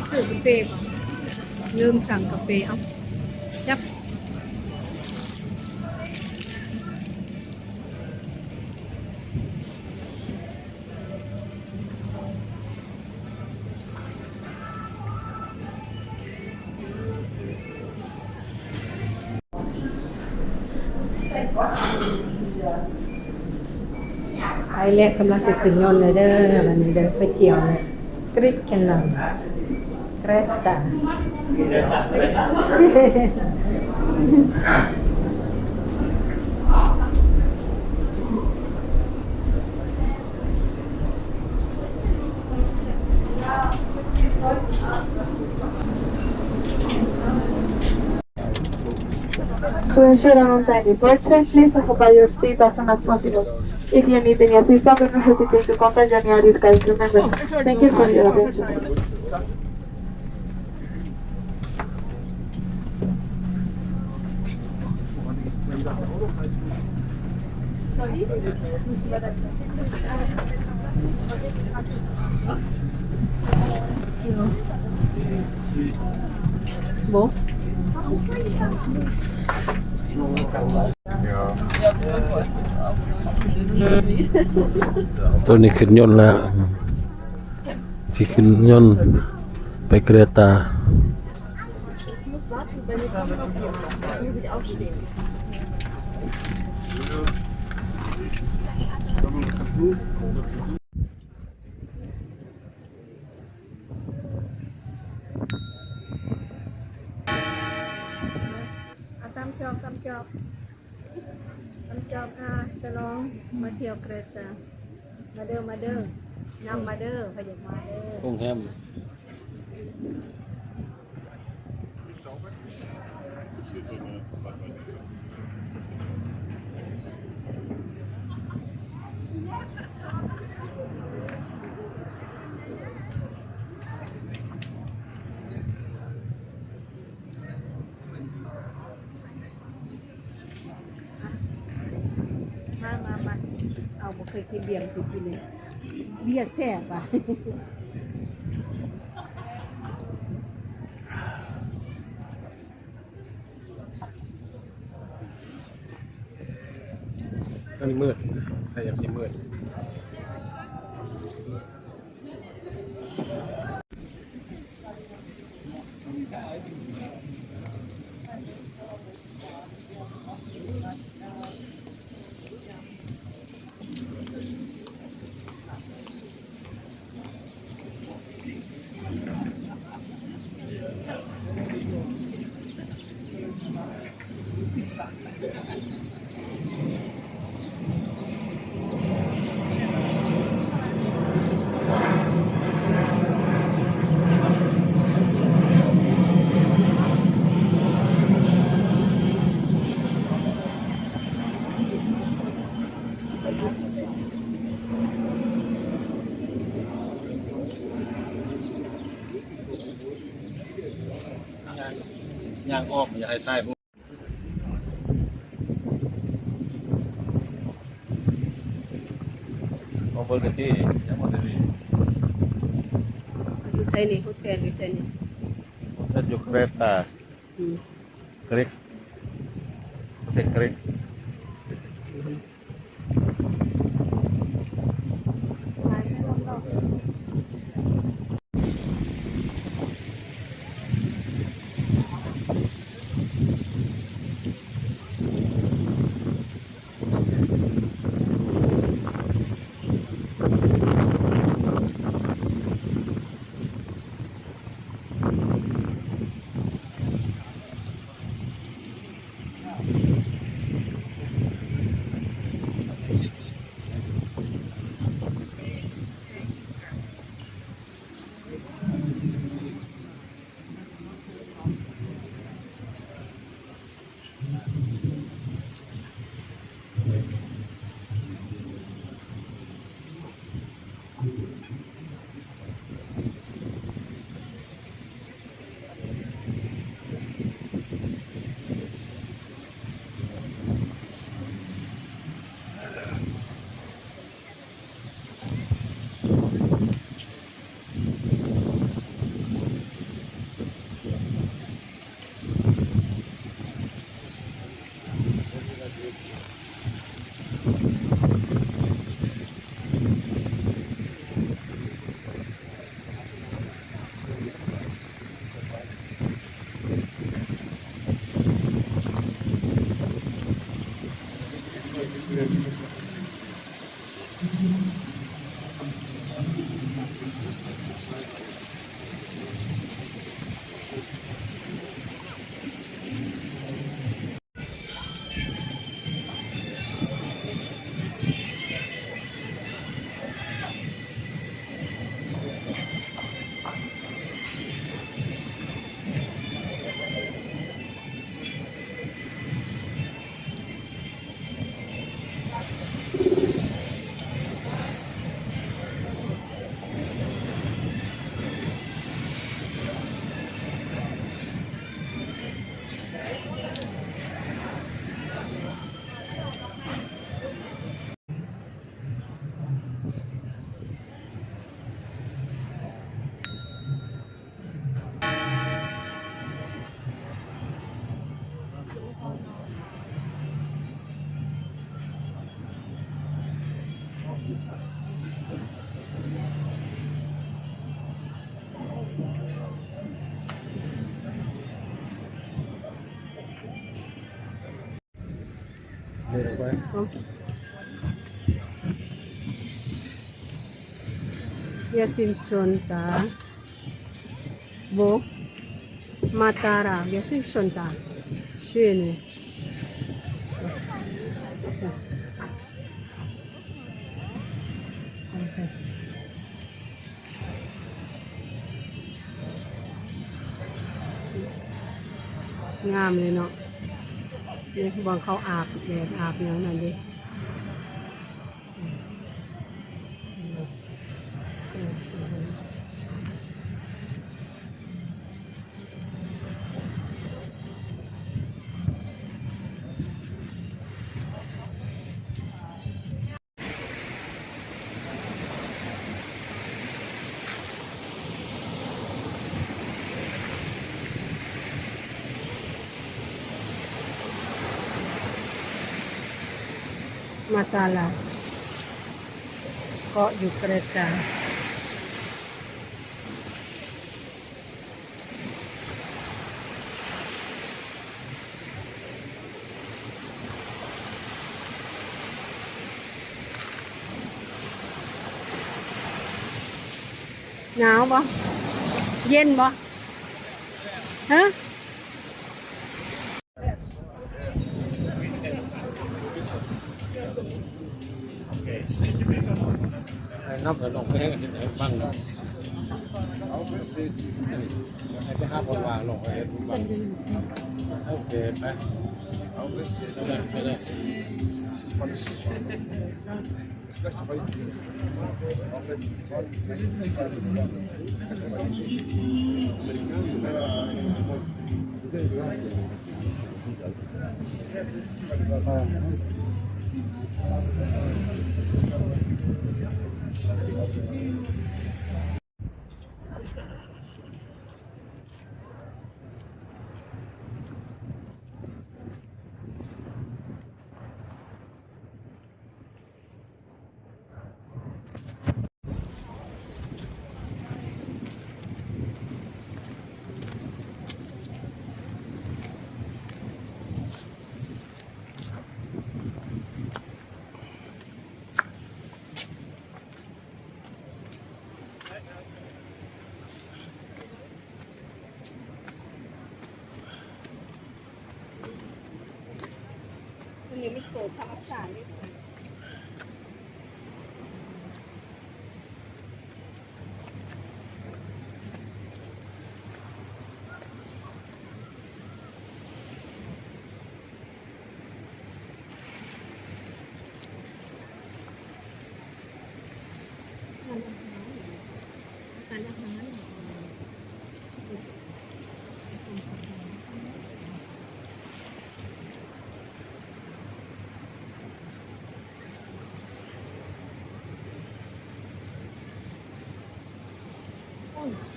ซื้อกาแฟก่อนลืมสั่งกาแฟเอาจับไปแล้วกำลังจะขึ้นยนต์เลยเด้อวันนี้เด้อไปเที่ยวเลยกริ๊กกันเลยเกรตา To ensure an on-time report, sir, please occupy your seat as soon as possible. If you need any assistance, do not hesitate to contact any Aris Council member. Thank you for your attention. Bốตัวนี้ขึ้นยนต์แล้วที่ขึ้นยนต์ไปเกรตาตามจอบค่ะจะลองมาเที่ยวเกรตามาเด้อนำมาเด้อพยามาเด้อ โรงแรมมาเอาบ่เคยกินเบียร์กินเลยเบียร์แซ่บอ่ะ อันนี้มืดใครอยากสีมืดย่างออกอย่าให้ใช่พวกเอาเบอร์กันที่ยังไม่ได้ดี อยู่ใจนี่โฮเทลอยู่ใจนี่ ถ้าอยู่เกรตาเกรกประเทศเกรก Yasinchonta Bo Matara Yasinchonta Shiniงามเลยเนาะนี่บางเขาอาบแดดอาบอย่างนั้นดิมาตาลาเกาะอยู่keretaหนาวบ่เย็นบ่ฮะนับแต่ลงไปให้กันที่ไหนบ้างให้ไป5 คนวางลงไปบ้างโอเคไปไปได้ยังไม่เกิดธรรมศาสตร์เลย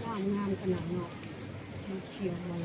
ว่างามขนาดเนาะสีเขียวเลย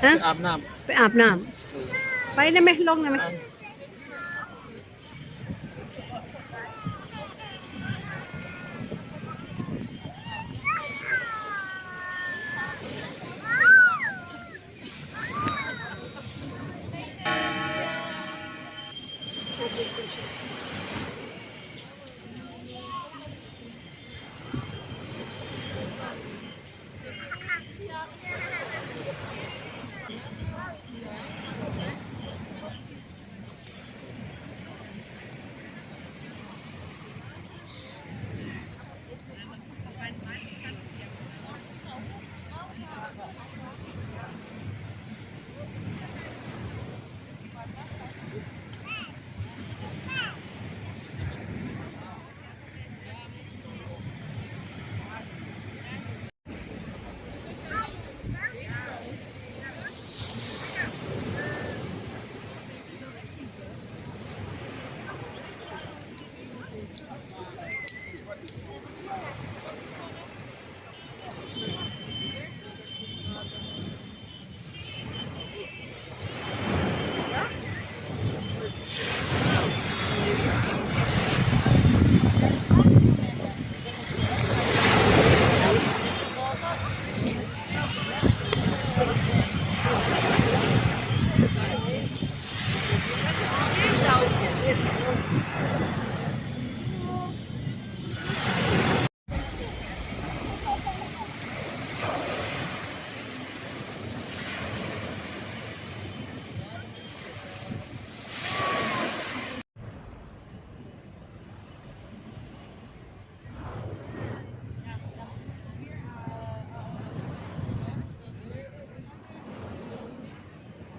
ฮะ อาบน้ ไปอาบน้ำไปได้ไหมลงได้ไหม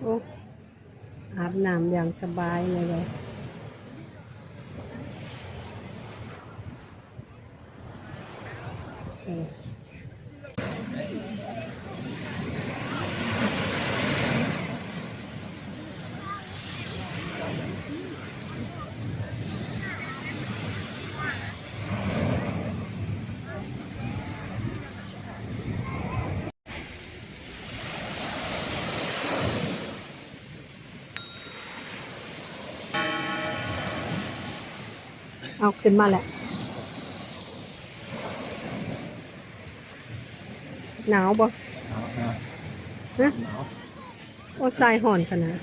โอ้อาบน้ำอย่างสบายเลยเออเอาขึ้นมาแหละหนาวบ่ ำหนาว ฮะ หนาว โอ้ทรายห่อนขนาด